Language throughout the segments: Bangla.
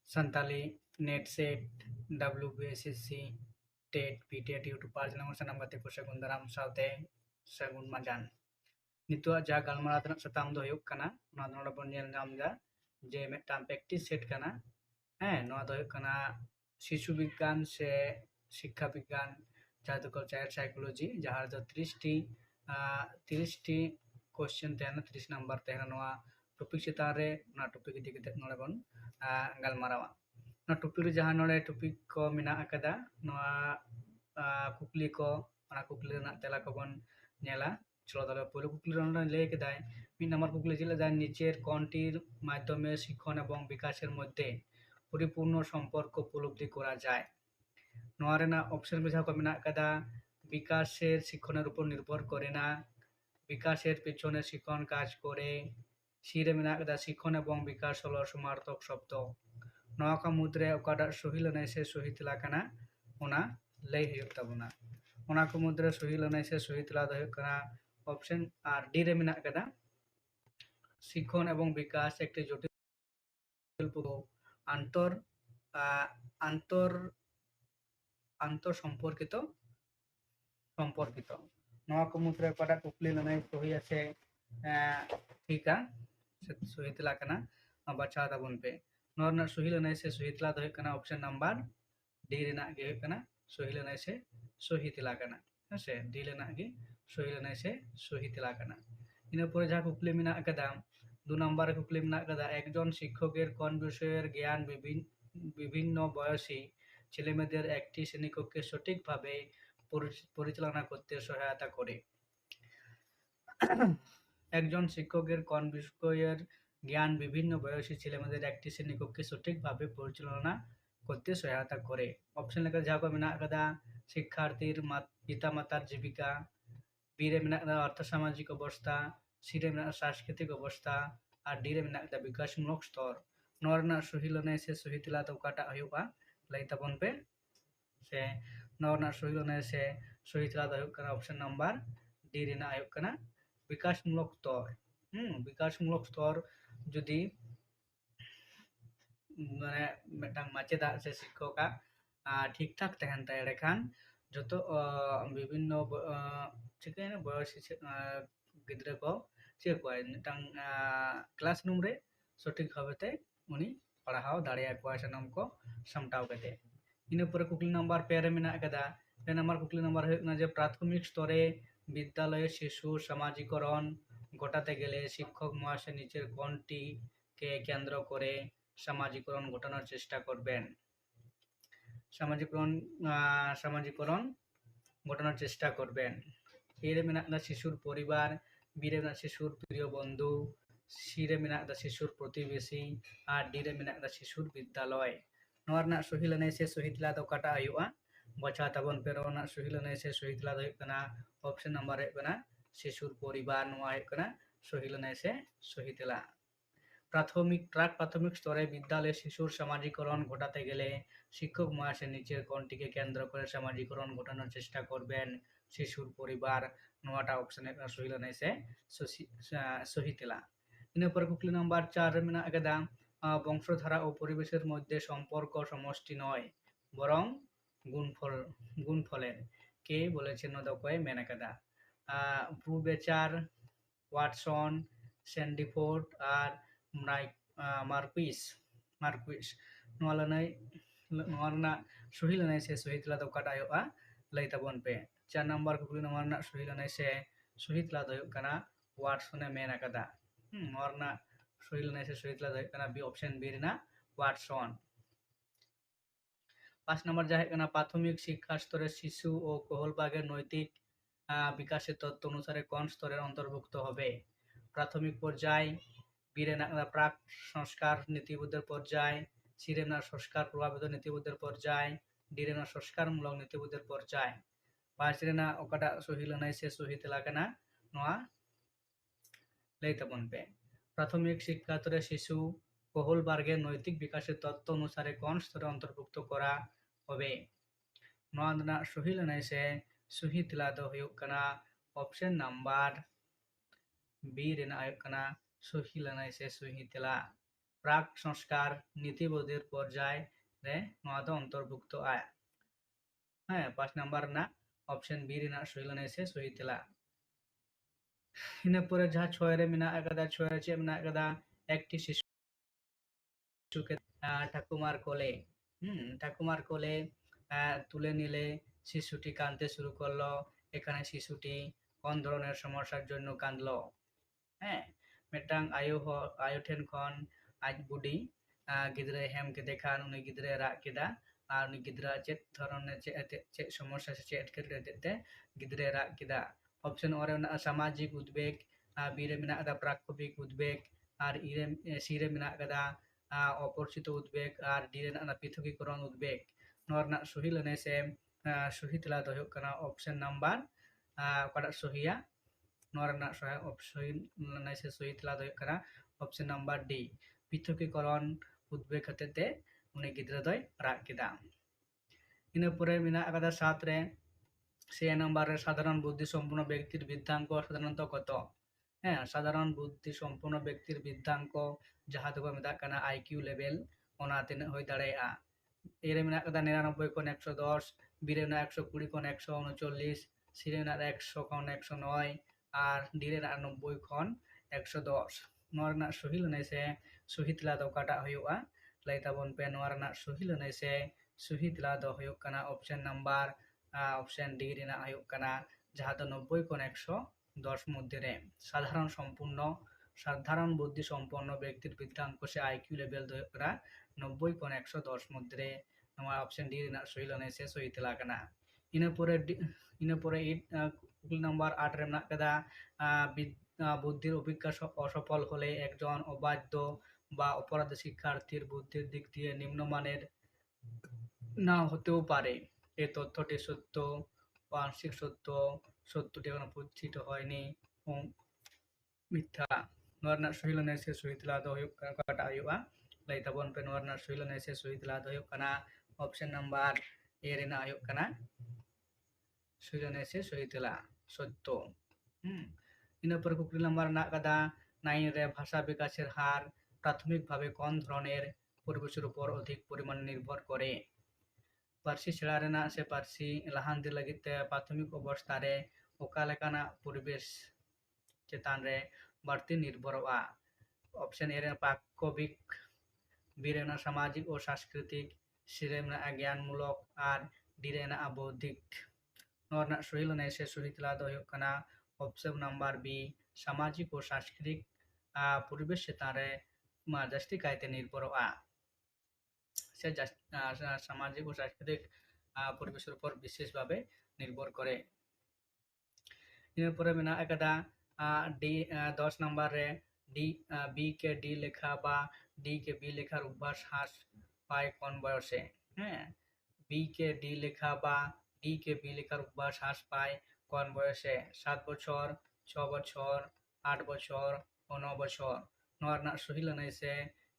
Santali net SET WBSSC TET PTET YouTube पर चैनल सानाम गाते को सगुन दाराम साउते सगुन माजान नितुआ जा गालमारा तनाक साताम दो हुयुक काना नोआ दो नोडे बोन नेल नाम दा जे मिदटां प्रैक्टिस सेट काना नोआ दो हुयुक काना शिशु विज्ञान से शिक्षा विज्ञान जहाँ दो चाइल्ड साइकोलॉजी जहाँ दो 30 टी क्वेश्चन तहना 30 नंबर तहना नोआ टॉपिक चितान रे ना टॉपिक इदी कते नोडे बोन गालमारावा ना टॉपिक रे जहाँ नोडे टॉपिक को मेना अकदा नोआ कुकली को ना कुकली ना तेला को बोन नेला चलो ताहले पहले कुकली नोडे लय केदाय मिद नंबर कुकली चिला जाय नीचेर कोनटिर माध्यमे शिक्षण एवं विकासेर मध्य परिपूर्ण सम्पर्क उपलब्धि करा जाय नोआ रेना ऑप्शन में जहाँ को मेना अकदा विकासेर शिक्षणेर उपर निर्भर करे ना विकासेर पेछने शिक्षण काज करे सीरे मेना अकदा शिक्षण एवं विकास हलो समार्थक शब्द नोआ को मुद्रे ओकाटा सही लनाय से सही तेला काना ओना लय हुयुक ताबोना ओना को मुद्रे सही लनाय से सही तेला दो हुयुक काना ऑप्शन आर डी रे मेना अकदा शिक्षण एवं विकास एक जटिल आंतर आंतर आंतर सम्पर्कित सम्पर्कित नोआ को मुद्रे ओकाटा कुकली लनाय सही आछे ठीका सही तेला काना बाछा ताबोन पे नोआ रना सही लनाय से सही तेला दो हुयुक काना ऑप्शन नंबर डी रेना गे हुयुक काना सही लनाय से सही तेला काना हेसे डी रेना गे सही लनाय से सही तेला काना इन परे जहाँ कुकली मेना अकदा 2 नंबर कुकली मेना अकदा एकजन शिक्षकेर कोन विषयेर ज्ञान विभिन्न बयसी ছেলেমেয়েদের একটি শ্রেণীকক্ষে সঠিকভাবে পরিচালনা করতে সহায়তা করে একজন শিক্ষকের কোন বিষয়ের জ্ঞান বিভিন্ন বয়সী ছেলেমেয়েদের একটি শ্রেণীকক্ষে সঠিকভাবে পরিচালনা করতে সহায়তা করে অপশন লেখা যাকো মেনা আকাদা শিক্ষার্থীর পিতামাতার জীবিকা বি রে মেনা আকাদা আর্থসামাজিক অবস্থা সি রে মেনা সাংস্কৃতিক অবস্থা আর ডি রে মেনা আকাদা বিকাশমূলক স্তর नोआ रना सही लनाय से सही तेला दो ओकाटा हुयुगा लय ताबोन पे से नोआ रना सही लनाय से सही तेला दो हुयुग काना ऑप्शन नंबर डी रेना हुयुग काना विकासमूलक स्तर विकासमूलक स्तर जुदी माने मिदटां माचेदा से शिक्षका ठीक ठाक तहन ताय एंडेखान जतो विभिन्न चिकेन बयसी गिद्रा को चेक कोय मिदटां क्लासरूम रे सठिक भाबेते उनी पढ़ाओ दाड़िया कोय सानाम को सामटाव कते इन परे कुकली नंबर पे रे मेना अकदा पे नंबर कुकली नंबर हुयुग ना जे प्राथमिक स्तरे विद्यालय शिशु समाजीकरण घटाते गेले शिक्षक महाशय नीचेर कोनटी के केंद्र करे समाजीकरण घटानोर चेष्टा करबेन समाजीकरण घटानोर चेष्टा करबेन ए रे मेना अकदा शिशुर परिवार बी रे मेना शिशुर प्रिय बंधु सी रे मेना अकदा शिशुर प्रतिवेशी और डी रे मेना अकदा शिशुर विद्यालय नोआ रना सही लनाय से सही तेला दो ओकाटा हुयुगा बचा ताबोन पे रोना सही लनाय से सही तेला दो हुयुग काना ऑप्शन नंबर हुयुग काना शिशुर परिवार नोआ हुयुग काना सही लनाय से सही तेला प्राक प्राथमिक स्तरे विद्यालय शिशुर समाजीकरण घटाते गेले शिक्षक महाशय नीचेर कोनटिके केंद्र करे समाजीकरण घटानोर चेष्टा करबेन शिशुर परिवार नोआटा ऑप्शन सही लनाय से सही तेला इन पर कुकली नंबर 4 मेना अकदा बंशधारा और परिवेशेर मध्य सम्पर्क समष्टि नय बरং गुणफलेर के बोलेছেন নদকয়ে মেন अकदा ব্রুবেচার ওয়াটসন স্যান্ডিফোর্ড আর मार्कुइस नोआ रना सही लनाय से सही तेला दो ओकाटा हुयुगा लय ताबोन पे 4 नंबर कुकली नोआ रना सही लनाय से सही तेला दो हुयुग काना वाटसने मेन अकदा नोआ रना सही लनाय से सही तेला दो हुयुग काना बी ऑप्शन बी रेना वाटसन 5 नंबर जा हुयुग काना प्राथमिक शिक्षा स्तरे शिशु और कोहलबागेर नैतिक विकासेर तत्व अनुसारे कोन स्तरेर अंतर्भुक्त होबे प्राथमिक पर्याय बी रे मेना प्राक संस्कार नीतिबोधेर पर्याय सी रे मेना संस्कार प्रभावित नीतिबोधेर पर्याय डी रे मेना संस्कारमूलक नीतिबोधेर पर्याय 5 रेना ओकाटा सही लनाय से सही तेला काना नोआ लय ताबोन पे प्राथमिक शिक्षा स्तरे शिशु कोहलबार्गेर नैतिक विकासेर तत्व अनुसारे कोन स्तरे अंतर्भुक्त करा होबे नोआ रना सही लनाय से सही तेला दो हुयुग काना ऑप्शन नंबर बी रेना हुयुग काना सही लनाय से सही तेला প্রাক সংস্কার নীতিবোধের পর্যায় রে ᱱᱚᱣᱟ ᱫᱚ ᱚᱱᱛᱚᱨᱵᱷᱩᱠᱛᱚᱜᱼᱟ। ᱦᱮᱸ 5 ᱱᱟᱢᱵᱟᱨ ᱨᱮᱱᱟᱜ ᱚᱯᱥᱮᱱ ᱵি ᱨᱮᱱᱟᱜ ᱥᱚᱦᱤ ᱞᱟᱹᱱᱟᱹᱭ ᱥᱮ ᱥᱚᱦᱤ ᱛᱮᱞᱟ। ᱤᱱᱟᱹ ᱯᱚᱨᱮ ᱡᱟᱦᱟᱸ 6 ᱨᱮ ᱢᱮᱱᱟᱜ ᱟᱠᱟᱫᱟ, 6 ᱨᱮ ᱪᱮᱫ ᱢᱮᱱᱟᱜ ᱟᱠᱟᱫᱟ, একটি শিশুকে ঠাকুমার কোলে ঠাকুমার কোলে তুলে নিলে শিশুটি কাঁদতে শুরু করলো। এখানে শিশুটি কোন ধরনের সমস্যার জন্য কাঁদলো? হ্যাঁ, मिदटांग आयु ठेन खन आज बुडी गिद्रे हेम के देखान उनी गिद्रे राग केदा और उनी गिद्रा चेत धरনের चेत समस्या से चेत एटकेटरे हतेते गिद्रे राग केदा। ऑप्शन और सामाजिक उद्वेग, बी रे मेना कदा प्राकृतिक उद्वेग और सी रे मेना कदा अपरिचित उद्वेग और डी रे ना पृथकीकरण उद्वेग। नोर ना सही लने से सही तला दो हुयुग कना ऑप्शन नंबर ओकाटा सहिया नोर ना सही लने से सही तला दो हुयुग कना ऑप्शन नंबर डी, पृथकीकरण उद्वेग हतेते उनी गिद्रा दोय राग केदा। इना परे मेना कदा 7 रे 6 नंबर रे साधारण बुद्धि सम्पन्न व्यक्तिर बृद्धांक साधारणत कत? হ্যাঁ, সাধারণ বুদ্ধি সম্পন্ন ব্যক্তির বৃদ্ধাঙ্ক যাহা দোকে মেতাগ কানা আইকিউ লেভেল ওনা তিনাᱹᱜ ᱦᱩᱭ ᱫᱟᱲᱮᱭᱟᱜᱼᱟ। ए रे मेना कदा 99 ᱠᱷᱚᱱ 110, बी रे मेना 120 ᱠᱷᱚᱱ 139, सी रे मेना 100 ᱠᱷᱚᱱ 109 और डी रे मेना 90 ᱠᱷᱚᱱ 110। नोर ना सही लने से सही तला दो काटा हुयुगा लई ताबोन पे। नोर ना सही लने से सही तला दो हुयुग कना ऑप्शन नंबर ऑप्शन डी रेना हुयुग कना जहां दो 90 ᱠᱷᱚᱱ 110 মধ্যে রে সাধারণ বুদ্ধি সম্পন্ন ব্যক্তির বৃদ্ধাঙ্ক সে আইকিউ লেভেল দো হুᱭᱩᱜ ᱠᱟᱱᱟ 90 ᱠᱷᱚᱱ 110 মধ্যে রে। নওয়া অপশন ডি রেনা সহি লনে से সহি তেলা কানা। ইনা পরে কুকুল নাম্বার 8 রে মেনাᱜ কাদা বুদ্ধির অভিজ্ঞতা অসফল হলে একজন অবাধ্য বা অপরাধী শিক্ষার্থীর বুদ্ধির দিক দিয়ে নিম্নমানের না হতেও পারে। এই তথ্যটি সত্য বা আংশিক সত্য, সত্যটি এখনো প্রতিষ্ঠিত হয়নি, मिथ्या। नोर ना सही लने से सही तला दो हुयुग काटा हुयुगा लई ताबोन पे। नोर ना सही लने से सही तला दो हुयुग कना ऑप्शन नंबर ए रेना हुयुग कना सही लने से सही तला सत्य। इना पर कुकली नंबर ना कदा 9 रे भाषा विकासेर हार प्राथमिक भावे कोन धरनेर परिवेशेर उपর अधिक परिमाण निर्भर करे? पार्सी सेड़ा रेना से पार्सी लाहान्ति लगित ते प्राथमिक अवस्था रे ओका लेकाना परिवेश चेतान रे बाड़ती निर्भरवा। ऑप्शन ए रे पाकविक, बी रे सामाजिक और सांस्कृतिक, सी रे ज्ञानमूलक और डी रे बौद्धिक। नोर ना सही लने से सही तला दो हुयुग कना ऑप्शन नंबर बी, सामाजिक और सांस्कृतिक परिवेश चेतान रे जास्ती कायते निर्भरवा से सामाजिक और सांस्कृतिक परिवेशेर उपर विशेष भावे निर्भर करे। इन परे मेना एकदा डी 10 नंबर रे डी बी के डी लेखा बा डी के बी लेखार अभ्यास ह्रास पाय कोन बयसे? हाँ, बी के डी लेखा बा डी के बी लेखार अभ्यास ह्रास पाय कोन बयसे? 7 বছর, 6 বছর, 8 বছর ও 9 বছর। नोर ना सही लने से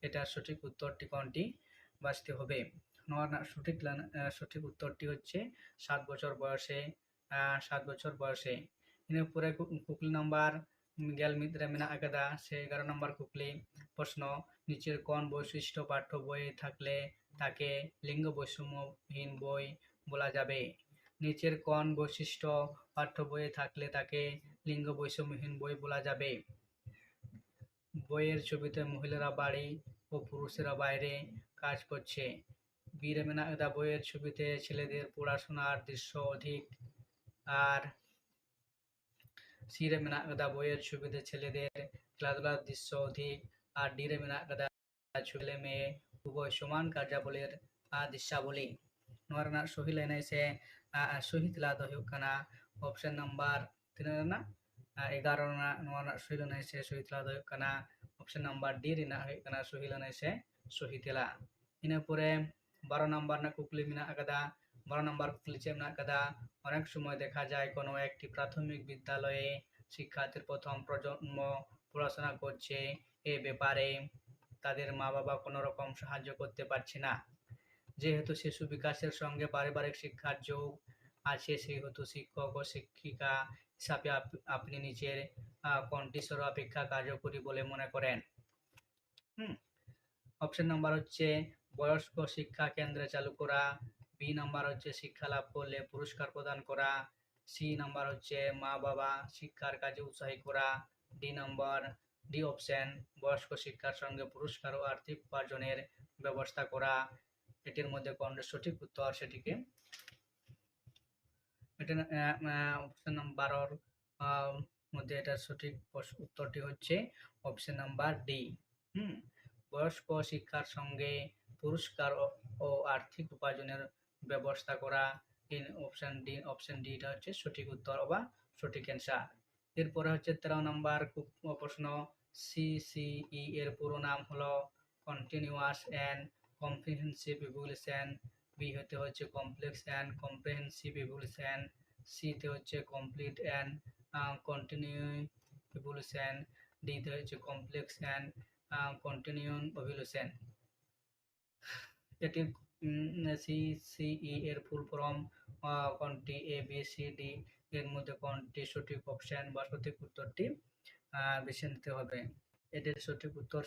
এটা সঠিক উত্তরটি কোনটি বাছতে হবে? नोर ना সঠিক উত্তরটি হচ্ছে 7 বছর বয়সে। 7 বছর বয়সে। इन परे कुकली नंबर 11 रे मेना आकादा से 11 नंबर कुकली प्रश्न नीचेर कोन বৈশিষ্ট্য পাঠ্য বইয়ে থাকলে তাকে লিঙ্গ বৈষম্যহীন বই বলা যাবে? नीचेर कोन বৈশিষ্ট্য পাঠ্য বইয়ে থাকলে তাকে লিঙ্গ বৈষম্যহীন বই বলা যাবে? বইয়ের ছবিতে মহিলারা বাড়ি ও পুরুষেরা বাইরে কাজ করছে। বি রে মেনা আকাদা বইয়ের ছবিতে ছেলেদের পড়াশোনার দৃশ্য অধিক আর सी रे मेना कदा বইয়ের ছবিতে ছেলেদের খেলাধুলার দৃশ্য অধিক আর ডি রে মেনা কदा ছেলে মেয়ে উভয় সমান কার্যাবলীর দৃশ্যাবলী। नोर ना सही लने से सही तला दो हुयुग कना ऑप्शन नंबर 11 ना नोर ना सही लने से सही तला दो हुयुग कना ऑप्शन नंबर डी रेना हुयुग कना सही लने से सही तला। इना परे 12 नंबर ना कुकली मेना कदा 12 नंबर कुकली चे मेना कदा অনেক সময় দেখা যায় কোনো একটি প্রাথমিক বিদ্যালয়ে শিক্ষার্থীর প্রথম প্রজন্ম পড়াশোনা করছে, এ ব্যাপারে তাদের মা বাবা কোনো রকম সাহায্য করতে পারছে না। যেহেতু শিশু বিকাশের সঙ্গে পারিবারিক শিক্ষার যোগ আছে সেহেতু শিক্ষক ও শিক্ষিকা হিসাবে আপনি নিজের কোনটি সর্বাপেক্ষা কার্যকরী বলে মনে করেন? অপশন নাম্বার হচ্ছে বয়স্ক শিক্ষা কেন্দ্রে চালু করা, বি নাম্বার হচ্ছে শিক্ষা লাভ করলে পুরস্কার প্রদান করা, সি নাম্বার হচ্ছে মা বাবা শিক্ষার কাজে উৎসাহী করা, ডি অপশন বয়স্ক শিক্ষার সঙ্গে পুরস্কার ও আর্থিক উপার্জনের ব্যবস্থা করা। এটির মধ্যে কোনটি সঠিক উত্তর সেটিকে এটা অপশন নাম্বার মধ্যে এটার সঠিক উত্তরটি হচ্ছে অপশন নাম্বার ডি। বয়স্ক শিক্ষার সঙ্গে পুরস্কার ও আর্থিক উপার্জনের ব্যবস্থা করা। অপশন ডি এটা হচ্ছে সঠিক উত্তর বা সঠিক অ্যান্সার। এরপরে হচ্ছে 13 নম্বর প্রশ্ন, সিসিই এর পুরো নাম হলো continuous and comprehensive evaluation. B হতে হচ্ছে complex and comprehensive evaluation, C তে হচ্ছে complete and continue evaluation, D তে হচ্ছে কমপ্লেক্স অ্যান্ড কন্টিনিউন ইভ্যালুয়েশন। এটির সিসিই এর ফুল ফর্ম কোনটি, এ বি সি ডি এর মধ্যে কোনটি সঠিক অপশন বা সঠিক উত্তরটি বেছে নিতে হবে। এটির সঠিক উত্তর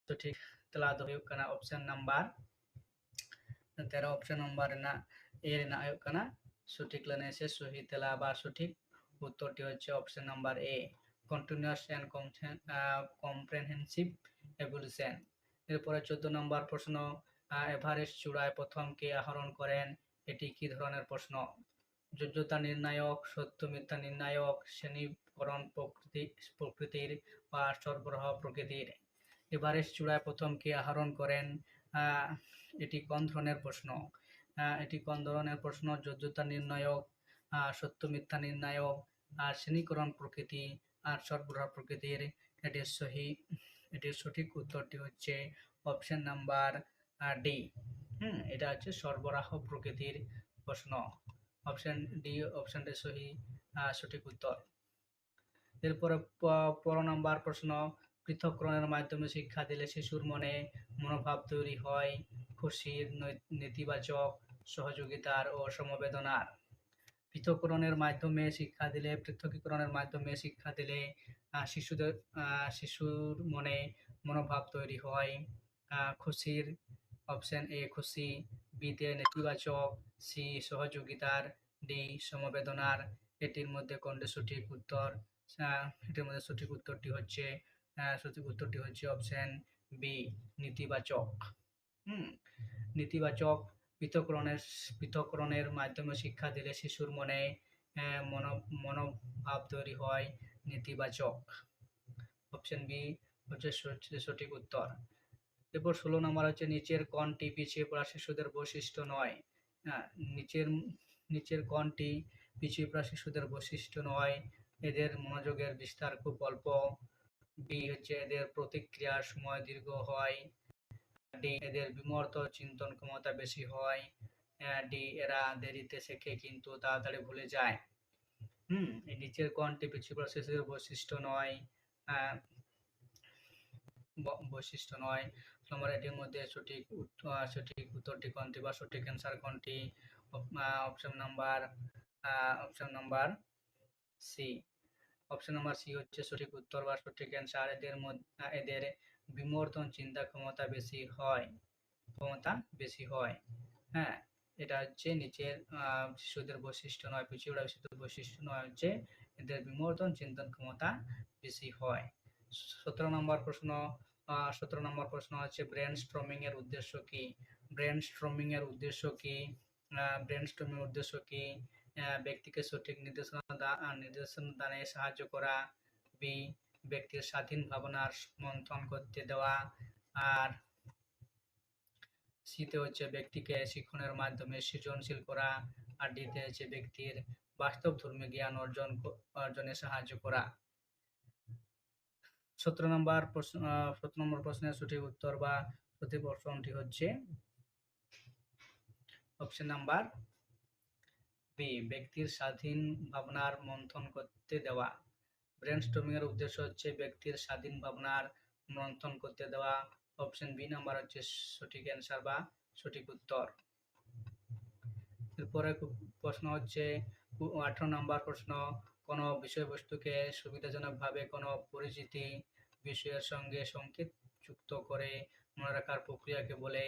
সঠিক তেলা ᱫᱚ ᱦᱩᱭᱩᱜ ᱠᱟᱱᱟ ᱚᱯᱥᱚᱱ ᱱᱟᱢᱵᱟᱨ 13 অপশন নাম্বার না এর না ᱦᱩᱭᱩᱜ ᱠᱟᱱᱟ সঠিক লাইনে সহি তেলা বা সঠিক উত্তরটি হচ্ছে option number A, continuous and comprehensive evaluation. এরপরে 14 নম্বর প্রশ্ন, এভারেস্ট চূড়ায় প্রথম কে আরোহণ করেন? এটি কি ধরনের প্রশ্ন? যোগ্যতা নির্ণায়ক, সত্য মিথ্যা নির্ণায়ক, শ্রেণীকরণ প্রকৃতির বা সরবরাহ প্রকৃতির। এভারেস্ট চূড়ায় প্রথম কে আরোহণ করেন? এটি কোন ধরনের প্রশ্ন? এটি কোন ধরনের প্রশ্ন? যোগ্যতা নির্ণায়ক, সত্য মিথ্যা নির্ণায়ক, শ্রেণীকরণ প্রকৃতি আর সরবরাহ প্রকৃতির। এটির সঠিক উত্তরটি হচ্ছে অপশন নাম্বার ডি। এটা হচ্ছে সরবরাহ প্রকৃতির প্রশ্ন। অপশন ডি অপশনটি সঠিক উত্তর। এরপরে 15 নম্বর প্রশ্ন, পৃথককরণের মাধ্যমে শিক্ষা দিলে শিশুর মনে মনোভাব তৈরি হয় খুশির, নেতিবাচক, সহযোগিতার ও সমবেদনার। পৃথকীকরণের মাধ্যমে শিক্ষা দিলে শিশুর মনে মনোভাব তৈরি হয় খুশির, অপশন এ খুশি, বি তে নেতিবাচক, সি সহযোগিতার, ডি সমবেদনার। এটির মধ্যে কোনটি সঠিক উত্তর? এটির মধ্যে সঠিক উত্তরটি হচ্ছে অপশন বি, নেতিবাচক। নেতিবাচক। পৃথককরণের মাধ্যমে শিক্ষা দিলে শিশুর মনে মনোভাব তৈরি হয় নেতিবাচক। অপশন বি হচ্ছে সঠিক উত্তর। এরপর 16 নম্বর হচ্ছে নিচের কোনটি পিছিয়ে পড়া শিশুদের বৈশিষ্ট্য নয়? নিচের কোনটি পিছিয়ে পড়া শিশুদের বৈশিষ্ট্য নয়? এদের মনোযোগের বিস্তার খুব অল্প, বি হচ্ছে এদের প্রতিক্রিয়ার সময় দীর্ঘ হয়, ডি এদের বিমূর্ত চিন্তন ক্ষমতা বেশি হয়, ডি এরা দেরিতে শেখে কিন্তু তাড়াতাড়ি ভুলে যায়। এই নিচের কোনটি পিছিয়ে পড়া শিশুদের বৈশিষ্ট্য নয়? তোমার এটির মধ্যে সঠিক উত্তরটি কোনটি বা সঠিক অ্যান্সার কোনটি? Option number C. Option number C হচ্ছে সঠিক উত্তর বা সঠিক অ্যান্সার। এদের বিমূর্তন চিন্তা ক্ষমতা বেশি হয়। হ্যাঁ, এটা হচ্ছে নিচের শিশুদের বৈশিষ্ট্য নয়, পিছিয়ে পড়া শিশুদের বৈশিষ্ট্য নয় হচ্ছে এদের বিমূর্তন চিন্তন ক্ষমতা বেশি হয়। 17 নম্বর প্রশ্ন হচ্ছে ব্রেন স্ট্রমিং এর উদ্দেশ্য কি? ব্রেন স্ট্রমিং এর উদ্দেশ্য কি? ব্যক্তিকে সঠিক নির্দেশনা দানে সাহায্য করা, বি ব্যক্তির স্বাধীন ভাবনার মন্থন করতে দেওয়া, আর সিতে হচ্ছে ব্যক্তিকে শিক্ষণের মাধ্যমে সৃজনশীল করা, আর ডিতে হচ্ছে ব্যক্তির বাস্তবধর্মী জ্ঞান অর্জনে সাহায্য করা। 17 নম্বর প্রশ্নের সঠিক উত্তর বা সঠিক অপশনটি হচ্ছে অপশন নাম্বার বি, ব্যক্তির স্বাধীন ভাবনার মন্থন করতে দেওয়া। ব্রেনস্টর্মিং এর উদ্দেশ্য হচ্ছে ব্যক্তির স্বাধীন ভাবনার মন্থন করতে দেওয়া। অপশন বি নাম্বার হচ্ছে সঠিক অ্যান্সার বা সঠিক উত্তর। এরপরে প্রশ্ন হচ্ছে 18 নম্বর প্রশ্ন, কোন বিষয়বস্তুকে সুবিধাজনকভাবে কোন পরিচিতি বিষয়ের সঙ্গে সংকেত যুক্ত করে মনে রাখার প্রক্রিয়াকে বলে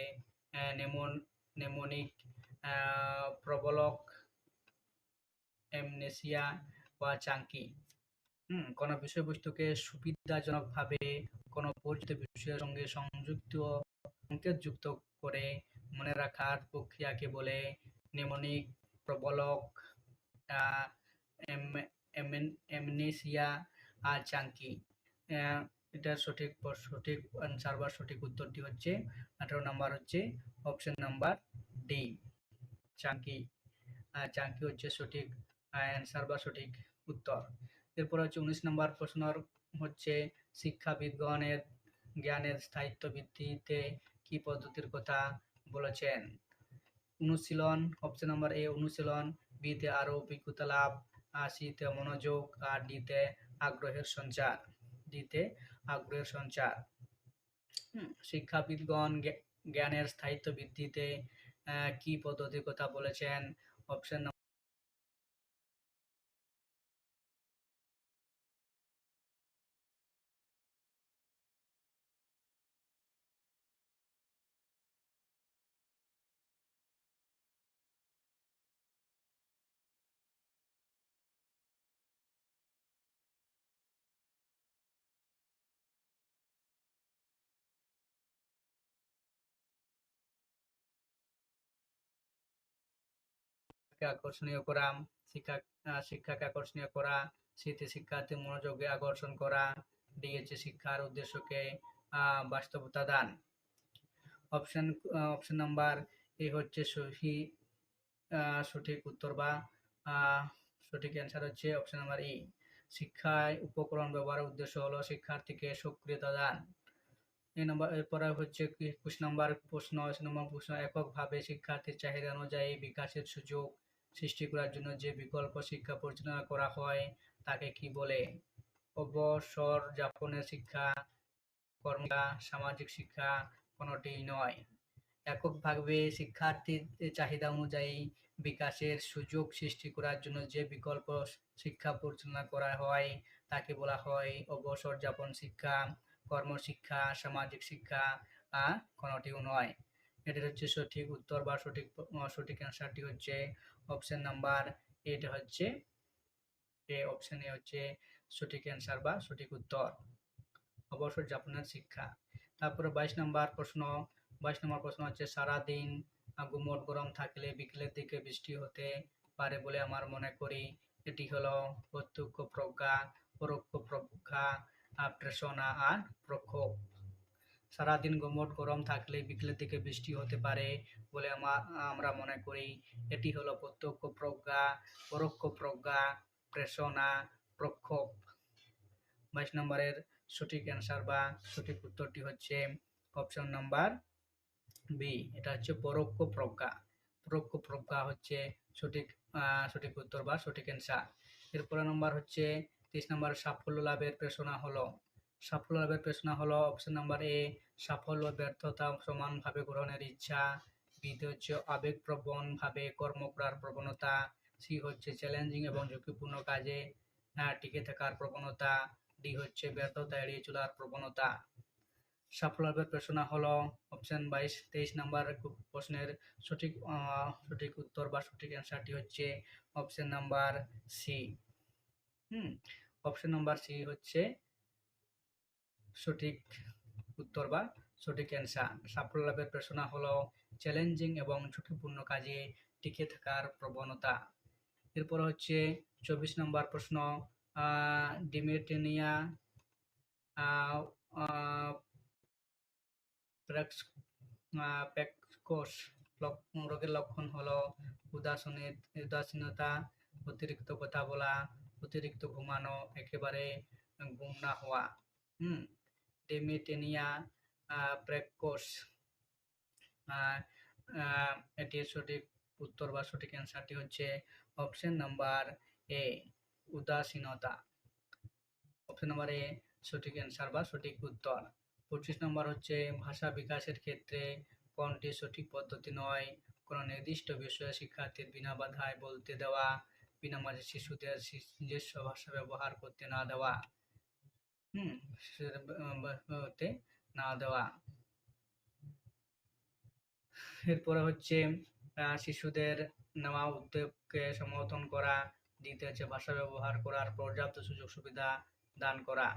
নেমোনিক প্রবলক, অ্যামনেসিয়া বা চাঙ্কি। কোনো বিষয়বস্তুকে সুবিধাজনকভাবে কোনো পরিচিত বিষয়ের সঙ্গে সংকেতযুক্ত করে মনে রাখার প্রক্রিয়াকে বলে নেমোনিক প্রবলক, অ্যামনেসিয়া আর চাঙ্কি। এটার সঠিক আনসার বা সঠিক উত্তরটি হচ্ছে 18 নাম্বার হচ্ছে option number D, Chunky. Chunky হচ্ছে সঠিক অ্যান্সার বা সঠিক উত্তর। এরপর হচ্ছে 19 নম্বর প্রশ্ন হচ্ছে শিক্ষাবিদগণের জ্ঞানের স্থায়িত্ব বৃদ্ধিতে কি পদ্ধতির কথা বলেছেন? অনুশীলন, অপশন নাম্বার এ অনুশীলন, বিতে আরও অভিজ্ঞতা লাভ, সিতে মনোযোগ, আর ডিতে আগ্রহের সঞ্চার। শিক্ষাবিদগণ জ্ঞানের স্থায়িত্ব বৃদ্ধিতে কি পদ্ধতির কথা বলেছেন? অপশন আকর্ষণীয় করা, শিক্ষাকে আকর্ষণীয় করা, সিতে শিক্ষার্থী মনোযোগে আকর্ষণ করা, ডি হচ্ছে শিক্ষার উদ্দেশ্যকে বাস্তবতা দান। অপশন নাম্বার এ হচ্ছে সঠিক উত্তর বা সঠিক অ্যান্সার হচ্ছে অপশন নাম্বার ই। শিক্ষায় উপকরণ ব্যবহারের উদ্দেশ্য হলো শিক্ষার্থীকে সক্রিয়তা দান। এরপরে হচ্ছে 21 নম্বর প্রশ্ন, এককভাবে শিক্ষার্থীর চাহিদা অনুযায়ী বিকাশের সুযোগ সৃষ্টি করার জন্য যে বিকল্প শিক্ষা পরিচালনা করা হয় তাকে কি বলে? অবসর যাপনের শিক্ষা, কর্মশিক্ষা, সামাজিক শিক্ষা, কোনোটিই নয়। এককভাবে শিক্ষার্থীর চাহিদা অনুযায়ী বিকাশের সুযোগ সৃষ্টি করার জন্য যে বিকল্প শিক্ষা পরিচালনা করা হয় তাকে বলা হয় অবসর যাপন শিক্ষা, কর্মশিক্ষা, সামাজিক শিক্ষা, কোনোটিও নয়। এটার হচ্ছে সঠিক উত্তর বা সঠিক অ্যান্সারটি হচ্ছে অপশন নাম্বার এটা হচ্ছে অপশন এ হচ্ছে সঠিক অ্যান্সার বা সঠিক উত্তর, অবসর যাপনের শিক্ষা। তারপরে 22 নম্বর প্রশ্ন হচ্ছে সারাদিন গুমোট গরম থাকলে বিকেলের দিকে বৃষ্টি হতে পারে বলে আমার মনে করি। এটি হলো প্রত্যক্ষ প্রজ্ঞা, পরোক্ষ প্রজ্ঞা, প্রেষণা আর প্রক্ষোভ। সারাদিন গুমোট গরম থাকলে বিকেলের দিকে বৃষ্টি হতে পারে বলে আমরা মনে করি। এটি হলো প্রত্যক্ষ প্রজ্ঞা, পরোক্ষ প্রজ্ঞা, প্রেষণা, প্রক্ষোভ। 22 নম্বরের সঠিক অ্যান্সার বা সঠিক উত্তরটি হচ্ছে অপশন নাম্বার বি, এটা হচ্ছে পরোক্ষ প্রজ্ঞা। পরোক্ষ প্রজ্ঞা হচ্ছে সঠিক উত্তর বা সঠিক অ্যান্সার। এরপরে নম্বর হচ্ছে 30 নম্বর, সাফল্য লাভের প্রেরণা হলো অপশন নাম্বার এ সাফল্য ব্যর্থতা সমানভাবে গ্রহণের ইচ্ছা, বিতে হচ্ছে আবেগপ্রবণ ভাবে কর্ম করার প্রবণতা, সি হচ্ছে চ্যালেঞ্জিং এবং ঝুঁকিপূর্ণ কাজে টিকে থাকার প্রবণতা, ডি হচ্ছে ব্যর্থতা এড়িয়ে চলার প্রবণতা। সাফল্য লাভের প্রেরণা হলো অপশন 23 নাম্বার প্রশ্নের সঠিক উত্তর বা সঠিক অ্যান্সারটি হচ্ছে option number C. Option number C হচ্ছে সঠিক উত্তর বা সঠিক অ্যান্সার। সাফল্য লাভের প্রেরণা হলো চ্যালেঞ্জিং এবং ঝুঁকিপূর্ণ কাজে টিকে থাকার প্রবণতা। এরপর হচ্ছে 24 নম্বর প্রশ্ন, ডিমেটেনিয়া প্যাকোস রোগের লক্ষণ হলো উদাসীনতা, অতিরিক্ত কথা বলা, অতিরিক্ত ঘুমানো, একেবারে ঘুম না হওয়া। ডিমেটেনিয়া প্যাকোস, এটির সঠিক উত্তর বা সঠিক অ্যান্সারটি হচ্ছে অপশন নাম্বার এ, উদাসীনতা। অপশন নাম্বার এ সঠিক অ্যান্সার বা সঠিক উত্তর। 25 নম্বর হচ্ছে ভাষা বিকাশের ক্ষেত্রে কোনটি সঠিক পদ্ধতি নয়? কোনো নির্দিষ্ট বিষয়ে শিক্ষার্থীর বিনা বাধায় বলতে দেওয়া, বিনামাঝে শিশুদের নিজস্ব ভাষা ব্যবহার করতে না দেওয়া, না দেওয়া। এরপরে হচ্ছে শিশুদের নেওয়া উদ্যোগকে সমর্থন করা, দ্বিতীয় হচ্ছে ভাষা ব্যবহার করার পর্যাপ্ত সুযোগ সুবিধা দান করা।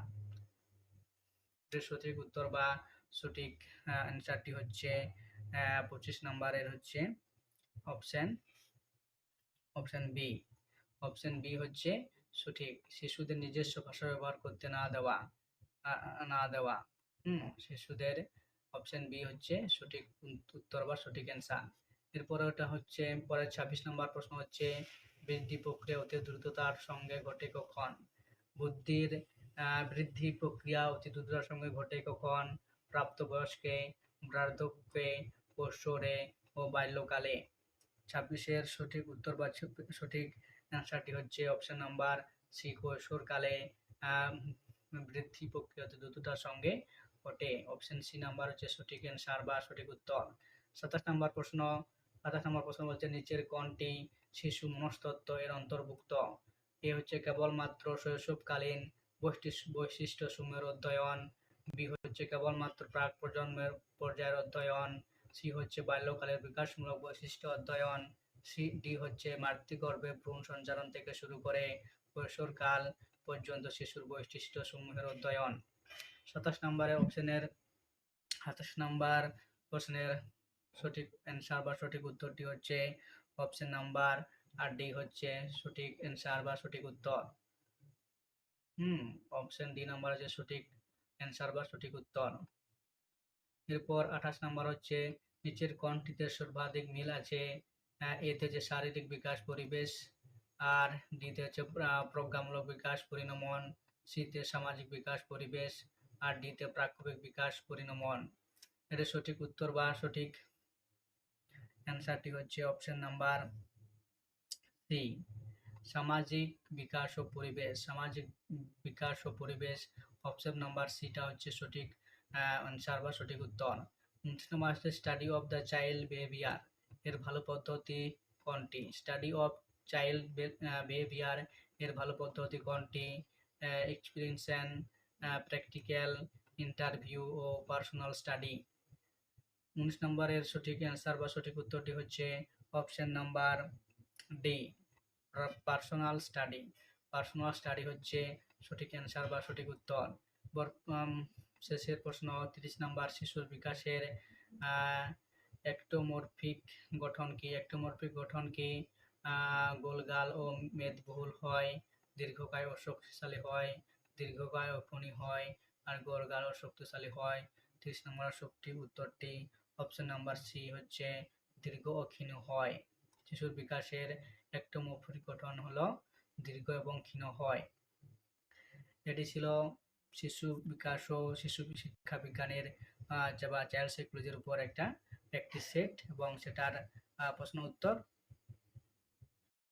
সঠিক উত্তর বা সঠিক অ্যান্সারটি হচ্ছে 25 নম্বরের হচ্ছে option option B. Option B হচ্ছে সঠিক। শিশুদের নিজস্ব ভাষা ব্যবহার করতে না দেওয়া, না দেওয়া। শিশুদের অপশন বি হচ্ছে সঠিক উত্তর বা সঠিক অ্যান্সার। এরপরে ওটা হচ্ছে পরের 26 নম্বর প্রশ্ন হচ্ছে বৃদ্ধি প্রক্রিয়া অতি দ্রুততার সঙ্গে ঘটে কখন? বুদ্ধির বৃদ্ধি প্রক্রিয়া অতি দ্রুততার সঙ্গে ঘটে কখন? প্রাপ্তবয়স্কে, বার্ধক্যে, কৈশোরে ও বাল্যকালে। 26-এর সঠিক উত্তর বা সঠিক অ্যান্সারটি হচ্ছে অপশন নাম্বার সি, কৈশোরকালে বৃদ্ধি প্রক্রিয়া অতি দ্রুততার সঙ্গে ঘটে। অপশন সি নাম্বার হচ্ছে সঠিক অ্যান্সার বা সঠিক উত্তর। 27 নম্বর প্রশ্ন। 27 নম্বর প্রশ্ন বলছে নিচের কোনটি শিশু মনস্তত্ত্ব এর অন্তর্ভুক্ত? এ হচ্ছে কেবলমাত্র শৈশবকালীন বৈশিষ্ট্য সমূহের অধ্যয়ন, বি হচ্ছে কেবলমাত্র প্রাক প্রজন্মের পর্যায়ের অধ্যয়ন, সি হচ্ছে বাল্যকালের বিকাশমূলক বৈশিষ্ট্য অধ্যয়ন, ডি হচ্ছে মাতৃগর্ভে ভ্রূণ সঞ্চালন থেকে শুরু করে কৈশোরকাল পর্যন্ত শিশুর বৈশিষ্ট্য সমূহের অধ্যয়ন। 27 নম্বরের অপশনের 28 নম্বর প্রশ্নের সঠিক অ্যান্সার বা সঠিক উত্তরটি হচ্ছে অপশন নাম্বার আর ডি হচ্ছে সঠিক অ্যান্সার বা সঠিক উত্তর। অপশন ডি নাম্বার হচ্ছে সঠিক অ্যান্সার বা সঠিক উত্তর। এরপর 28 নম্বর হচ্ছে নিচের কোনটিতে সর্বাধিক মিল আছে? এতে হচ্ছে শারীরিক বিকাশ পরিবেশ, আর ডিতে হচ্ছে প্রজ্ঞামূলক বিকাশ পরিণমন, সিতে সামাজিক বিকাশ পরিবেশ, আর ডিতে প্রাক্ষবিক বিকাশ পরিণমন। এর সঠিক উত্তর বা সঠিক অ্যান্সারটি হচ্ছে অপশন নাম্বার সি, সামাজিক বিকাশ ও পরিবেশ। সামাজিক বিকাশ ও পরিবেশ, অপশন নাম্বার সিটা হচ্ছে সঠিক অ্যান্সার বা সঠিক উত্তর। 29 নম্বর হচ্ছে study of the child behaviour এর ভালো পদ্ধতি কোনটি? স্টাডি অফ চাইল্ড বিহেভিয়ার এর ভালো পদ্ধতি কোনটি? এক্সপিরিয়েন্স, প্র্যাকটিক্যাল, ইন্টারভিউ ও পার্সোনাল স্টাডি। 19 নম্বরের সঠিক অ্যান্সার বা সঠিক উত্তরটি হচ্ছে option number D, personal study. Personal study হচ্ছে সঠিক অ্যান্সার বা সঠিক উত্তর। শেষের প্রশ্ন 30 নম্বর শিশুর বিকাশের একটোমরফিক গঠন কি? একটোমরফিক গঠন কি? গোলগাল ও মেদবহুল হয়, দীর্ঘকায় ও শক্তিশালী হয়, দীর্ঘকায় ও খনি হয়, আর গোলগাল ও শক্তিশালী হয়। 30 নম্বর সঠিক উত্তরটি অপশন নাম্বার সি হচ্ছে দীর্ঘ ও ক্ষীণ হয়। শিশুর বিকাশের একটোমরফিক গঠন হলো দীর্ঘ এবং ক্ষীণ হয়। এটি ছিল শিশু বিকাশ ও শিশু শিক্ষা বিজ্ঞানের চাইল্ড সাইকোলজির উপর একটা প্র্যাকটিস সেট এবং সেটার প্রশ্ন উত্তর